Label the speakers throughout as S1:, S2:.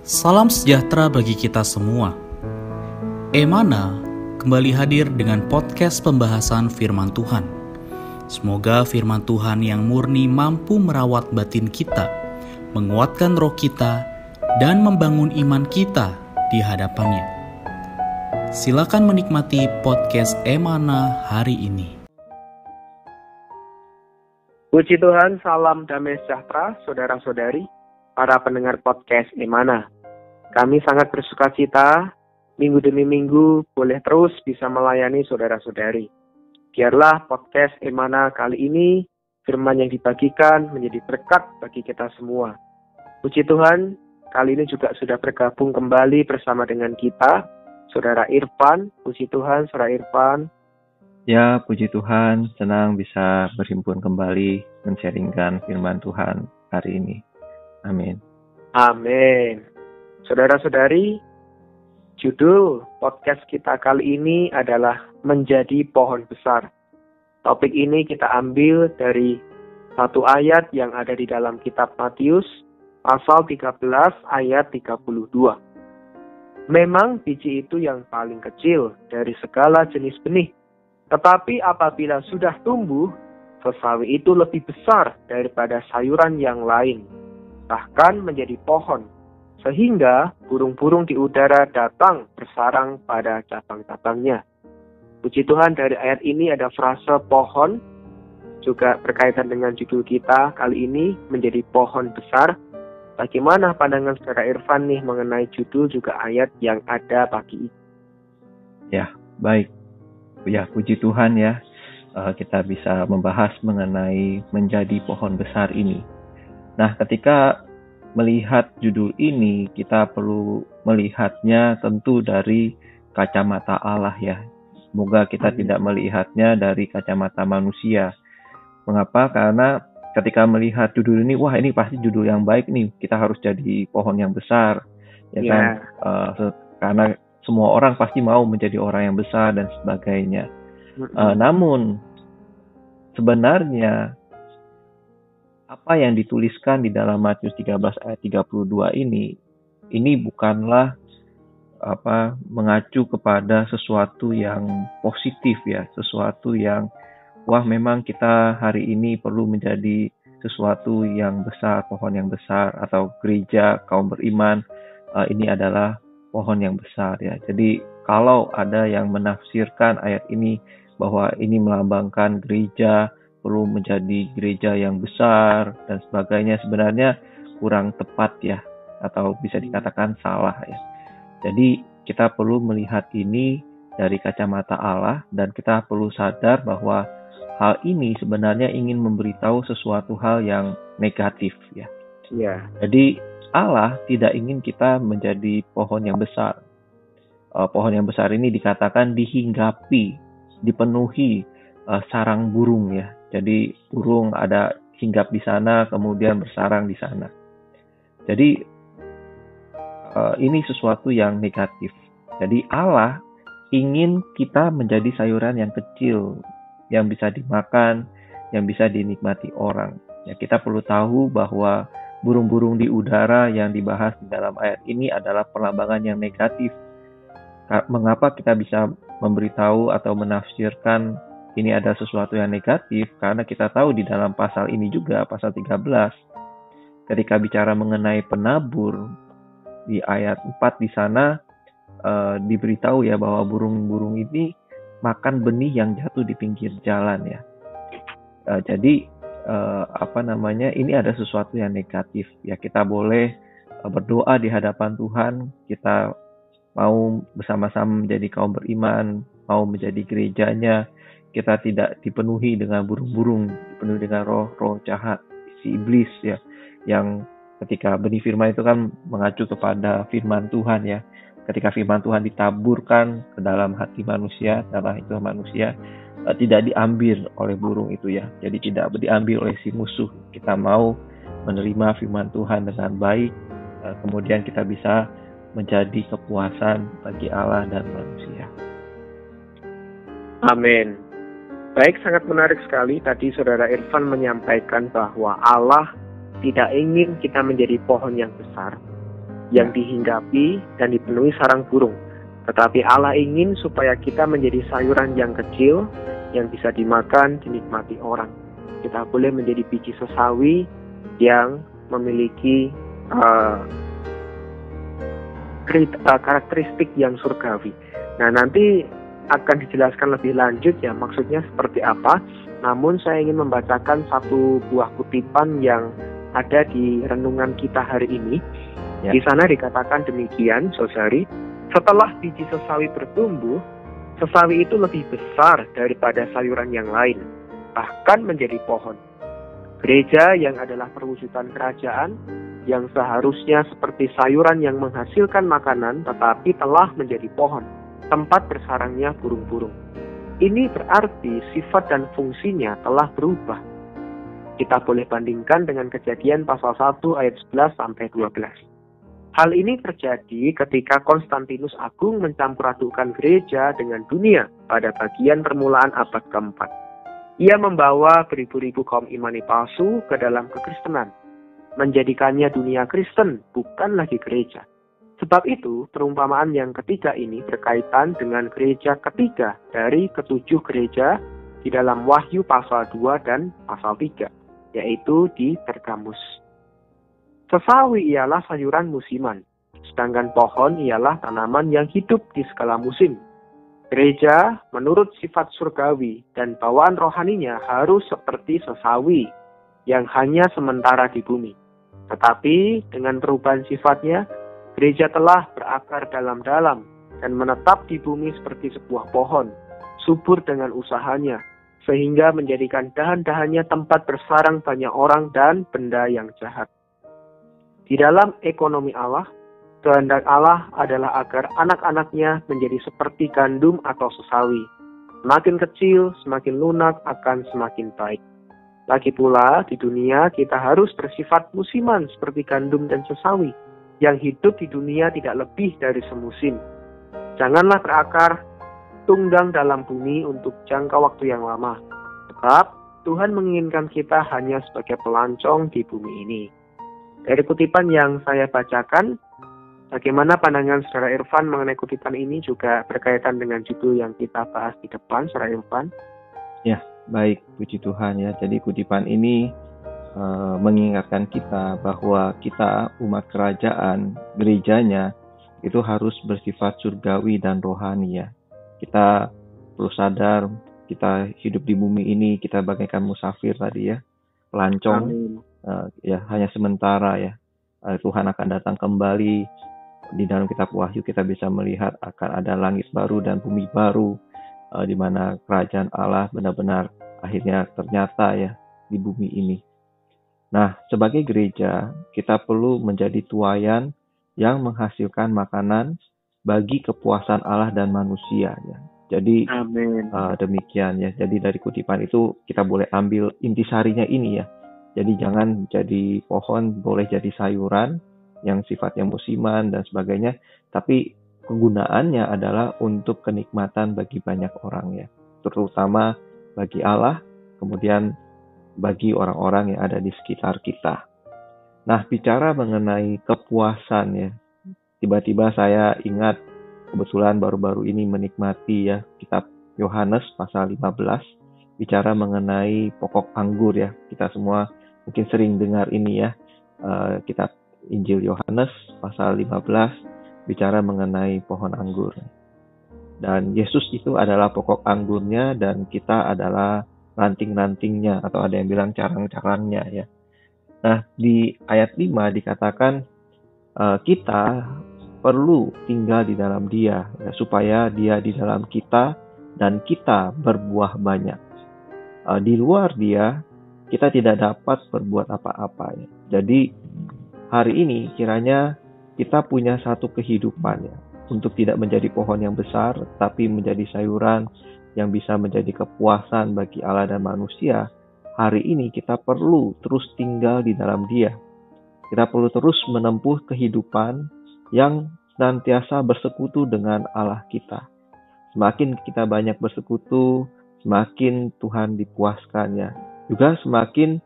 S1: Salam sejahtera bagi kita semua. Emana kembali hadir dengan podcast pembahasan firman Tuhan. Semoga firman Tuhan yang murni mampu merawat batin kita, menguatkan roh kita, dan membangun iman kita di hadapannya. Silakan menikmati podcast Emana hari ini.
S2: Puji Tuhan, salam damai sejahtera, saudara-saudari, para pendengar podcast Emana. Kami sangat bersuka cita, minggu demi minggu boleh terus bisa melayani saudara-saudari. Biarlah podcast Emana kali ini, firman yang dibagikan menjadi berkat bagi kita semua. Puji Tuhan, kali ini juga sudah bergabung kembali bersama dengan kita, Saudara Irfan. Puji Tuhan, Saudara Irfan.
S3: Ya, puji Tuhan, senang bisa berhimpun kembali men-sharingkan firman Tuhan hari ini. Amin.
S2: Amin. Saudara-saudari, judul podcast kita kali ini adalah Menjadi Pohon Besar. Topik ini kita ambil dari satu ayat yang ada di dalam kitab Matius, pasal 13 ayat 32. Memang biji itu yang paling kecil dari segala jenis benih, tetapi apabila sudah tumbuh, sesawi itu lebih besar daripada sayuran yang lain, bahkan menjadi pohon, sehingga burung-burung di udara datang bersarang pada cabang-cabangnya. Puji Tuhan, dari ayat ini ada frase pohon, juga berkaitan dengan judul kita kali ini, menjadi pohon besar. Bagaimana pandangan Saudara Irfan nih mengenai judul juga ayat yang ada pagi ini?
S3: Ya, baik. Ya, puji Tuhan ya, kita bisa membahas mengenai menjadi pohon besar ini. Nah, ketika melihat judul ini, kita perlu melihatnya tentu dari kacamata Allah ya. Semoga kita tidak melihatnya dari kacamata manusia. Mengapa? Karena ketika melihat judul ini, wah ini pasti judul yang baik nih, kita harus jadi pohon yang besar. Ya kan? Karena semua orang pasti mau menjadi orang yang besar dan sebagainya. Namun, sebenarnya apa yang dituliskan di dalam Matius 13 ayat 32 ini bukanlah mengacu kepada sesuatu yang positif ya, sesuatu yang wah memang kita hari ini perlu menjadi sesuatu yang besar, pohon yang besar, atau gereja kaum beriman ini adalah pohon yang besar ya. Jadi kalau ada yang menafsirkan ayat ini bahwa ini melambangkan gereja perlu menjadi gereja yang besar dan sebagainya, sebenarnya kurang tepat ya, atau bisa dikatakan salah ya. Jadi kita perlu melihat ini dari kacamata Allah, dan kita perlu sadar bahwa hal ini sebenarnya ingin memberitahu sesuatu hal yang negatif ya. Jadi Allah tidak ingin kita menjadi pohon yang besar. Pohon yang besar ini dikatakan dihinggapi, dipenuhi sarang burung ya. Jadi burung ada hinggap di sana, kemudian bersarang di sana. Jadi ini sesuatu yang negatif. Jadi Allah ingin kita menjadi sayuran yang kecil, yang bisa dimakan, yang bisa dinikmati orang. Ya, kita perlu tahu bahwa burung-burung di udara yang dibahas di dalam ayat ini adalah perlambangan yang negatif. Mengapa kita bisa memberitahu atau menafsirkan ini ada sesuatu yang negatif? Karena kita tahu di dalam pasal ini juga, pasal 13, ketika bicara mengenai penabur, di ayat 4 di sana diberitahu ya bahwa burung-burung ini makan benih yang jatuh di pinggir jalan ya. Jadi ini ada sesuatu yang negatif ya. Kita boleh berdoa di hadapan Tuhan, kita mau bersama-sama menjadi kaum beriman, mau menjadi gerejanya, kita tidak dipenuhi dengan burung-burung, dipenuhi dengan roh-roh jahat, si iblis ya, yang ketika benih firman itu kan mengacu kepada firman Tuhan ya. Ketika firman Tuhan ditaburkan ke dalam hati manusia, dalam itu manusia tidak diambil oleh burung itu ya. Jadi tidak diambil oleh si musuh. Kita mau menerima firman Tuhan dengan baik, kemudian kita bisa menjadi kepuasan bagi Allah dan manusia.
S2: Amin. Baik, sangat menarik sekali tadi Saudara Irfan menyampaikan bahwa Allah tidak ingin kita menjadi pohon yang besar, yang dihinggapi dan dipenuhi sarang burung. Tetapi Allah ingin supaya kita menjadi sayuran yang kecil, yang bisa dimakan, dinikmati orang. Kita boleh menjadi biji sesawi yang memiliki karakteristik yang surgawi. Nah, nanti akan dijelaskan lebih lanjut ya maksudnya seperti apa. Namun saya ingin membacakan satu buah kutipan yang ada di renungan kita hari ini. Di sana dikatakan demikian, saudari, setelah biji sesawi bertumbuh, sesawi itu lebih besar daripada sayuran yang lain, bahkan menjadi pohon. Gereja yang adalah perwujudan kerajaan, yang seharusnya seperti sayuran yang menghasilkan makanan, tetapi telah menjadi pohon, tempat bersarangnya burung-burung. Ini berarti sifat dan fungsinya telah berubah. Kita boleh bandingkan dengan Kejadian pasal 1 ayat 11-12. Hal ini terjadi ketika Konstantinus Agung mencampur adukkan gereja dengan dunia pada bagian permulaan abad keempat. Ia membawa beribu-ribu kaum imani palsu ke dalam kekristenan, menjadikannya dunia Kristen, bukan lagi gereja. Sebab itu, perumpamaan yang ketiga ini berkaitan dengan gereja ketiga dari ketujuh gereja di dalam Wahyu pasal 2 dan pasal 3, yaitu di Pergamus. Sesawi ialah sayuran musiman, sedangkan pohon ialah tanaman yang hidup di segala musim. Gereja, menurut sifat surgawi dan bawaan rohaninya harus seperti sesawi yang hanya sementara di bumi. Tetapi dengan perubahan sifatnya, gereja telah berakar dalam-dalam dan menetap di bumi seperti sebuah pohon, subur dengan usahanya, sehingga menjadikan dahan-dahannya tempat bersarang banyak orang dan benda yang jahat. Di dalam ekonomi Allah, kehendak Allah adalah agar anak-anaknya menjadi seperti gandum atau sesawi. Semakin kecil, semakin lunak akan semakin baik. Lagi pula, di dunia kita harus bersifat musiman seperti gandum dan sesawi, yang hidup di dunia tidak lebih dari semusim. Janganlah berakar tunggang dalam bumi untuk jangka waktu yang lama. Sebab Tuhan menginginkan kita hanya sebagai pelancong di bumi ini. Dari kutipan yang saya bacakan, bagaimana pandangan Saudara Irfan mengenai kutipan ini juga berkaitan dengan judul yang kita bahas di depan, Saudara Irfan?
S3: Ya, baik, puji Tuhan ya. Jadi kutipan ini mengingatkan kita bahwa kita umat kerajaan, gerejanya, itu harus bersifat surgawi dan rohani ya. Kita perlu sadar, kita hidup di bumi ini, kita bagaikan musafir tadi ya, pelancong. Ya hanya sementara ya. Tuhan akan datang kembali. Di dalam kitab Wahyu kita bisa melihat akan ada langit baru dan bumi baru, di mana kerajaan Allah benar-benar akhirnya ternyata ya di bumi ini. Nah, sebagai gereja kita perlu menjadi tuayan yang menghasilkan makanan bagi kepuasan Allah dan manusia ya. Jadi demikian ya. Jadi dari kutipan itu kita boleh ambil intisarinya ini ya. Jadi jangan jadi pohon, boleh jadi sayuran yang sifatnya musiman dan sebagainya. Tapi kegunaannya adalah untuk kenikmatan bagi banyak orang ya. Terutama bagi Allah, kemudian bagi orang-orang yang ada di sekitar kita. Nah, bicara mengenai kepuasan ya. Tiba-tiba saya ingat kebetulan baru-baru ini menikmati ya kitab Yohanes pasal 15. Bicara mengenai pokok anggur ya. Kita semua mungkin sering dengar ini ya, kitab Injil Yohanes pasal 15 bicara mengenai pohon anggur. Dan Yesus itu adalah pokok anggurnya dan kita adalah ranting-rantingnya atau ada yang bilang carang-carangnya ya. Nah, di ayat 5 dikatakan kita perlu tinggal di dalam Dia ya, supaya Dia di dalam kita dan kita berbuah banyak. Di luar Dia kita tidak dapat berbuat apa-apa ya. Jadi hari ini kiranya kita punya satu kehidupan ya, untuk tidak menjadi pohon yang besar, tapi menjadi sayuran yang bisa menjadi kepuasan bagi Allah dan manusia. Hari ini kita perlu terus tinggal di dalam Dia. Kita perlu terus menempuh kehidupan yang senantiasa bersekutu dengan Allah kita. Semakin kita banyak bersekutu, semakin Tuhan dipuaskan ya. Juga semakin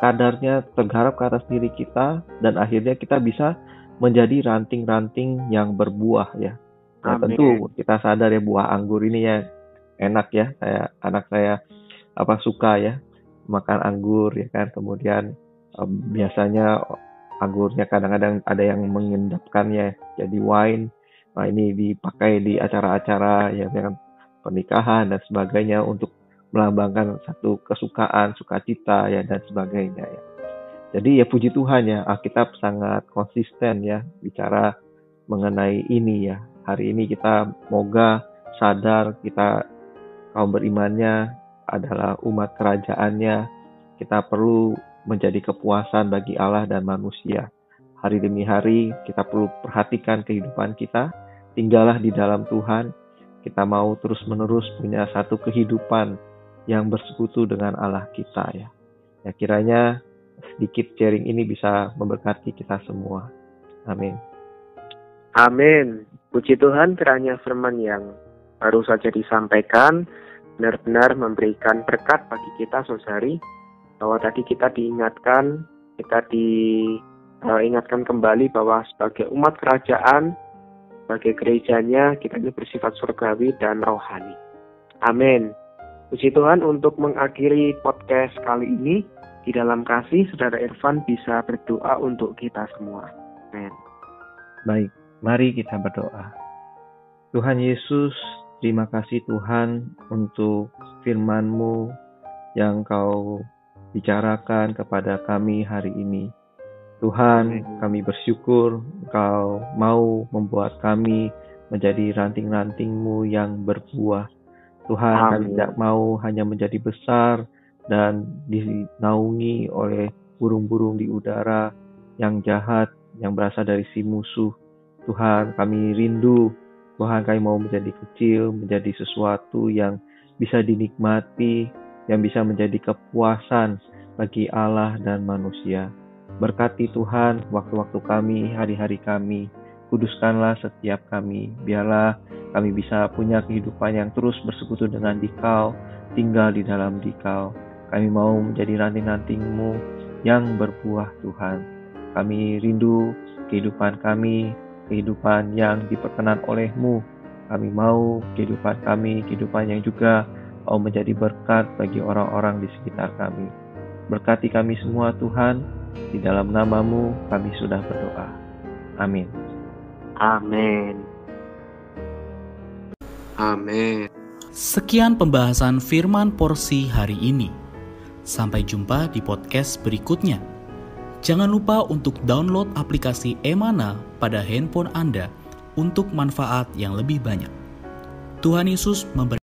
S3: kadarnya tergarap ke atas diri kita dan akhirnya kita bisa menjadi ranting-ranting yang berbuah ya. Nah,
S2: Amin.
S3: tentu kita sadar ya, buah anggur ini ya enak ya. Anak saya suka ya makan anggur ya kan. Kemudian biasanya anggurnya kadang-kadang ada yang mengendapkannya jadi wine. Nah, ini dipakai di acara-acara ya kan, pernikahan dan sebagainya untuk melambangkan satu kesukaan, sukacita ya dan sebagainya ya. Jadi ya puji Tuhan ya, Alkitab sangat konsisten ya bicara mengenai ini ya. Hari ini kita moga sadar kita kaum berimannya adalah umat kerajaannya. Kita perlu menjadi kepuasan bagi Allah dan manusia. Hari demi hari kita perlu perhatikan kehidupan kita. Tinggallah di dalam Tuhan. Kita mau terus-menerus punya satu kehidupan yang bersekutu dengan Allah kita ya. Ya kiranya sedikit sharing ini bisa memberkati kita semua. Amin.
S2: Amin. Puji Tuhan, kiranya firman yang baru saja disampaikan benar-benar memberikan berkat bagi kita saudari, bahwa tadi kita diingatkan kembali bahwa sebagai umat kerajaan, sebagai gerejanya, kita ini bersifat surgawi dan rohani. Amin. Puji Tuhan, untuk mengakhiri podcast kali ini, di dalam kasih, Saudara Irfan bisa berdoa untuk kita semua. Amin.
S3: Baik, mari kita berdoa. Tuhan Yesus, terima kasih Tuhan untuk firman-Mu yang Kau bicarakan kepada kami hari ini. Tuhan, kami bersyukur Engkau mau membuat kami menjadi ranting-ranting-Mu yang berbuah. Tuhan, kami tidak mau hanya menjadi besar dan dinaungi oleh burung-burung di udara yang jahat, yang berasal dari si musuh. Tuhan, kami rindu, Tuhan, kami mau menjadi kecil, menjadi sesuatu yang bisa dinikmati, yang bisa menjadi kepuasan bagi Allah dan manusia. Berkati Tuhan waktu-waktu kami, hari-hari kami. Kuduskanlah setiap kami. Biarlah kami bisa punya kehidupan yang terus bersekutu dengan Dikau, tinggal di dalam Dikau. Kami mau menjadi ranting-ranting-Mu yang berbuah Tuhan. Kami rindu kehidupan kami, kehidupan yang diperkenan oleh-Mu. Kami mau kehidupan kami, kehidupan yang juga mau menjadi berkat bagi orang-orang di sekitar kami. Berkati kami semua Tuhan, di dalam nama-Mu kami sudah berdoa. Amin.
S2: Amin. Amin.
S1: Sekian pembahasan firman porsi hari ini. Sampai jumpa di podcast berikutnya. Jangan lupa untuk download aplikasi Emana pada handphone Anda untuk manfaat yang lebih banyak. Tuhan Yesus memberkati.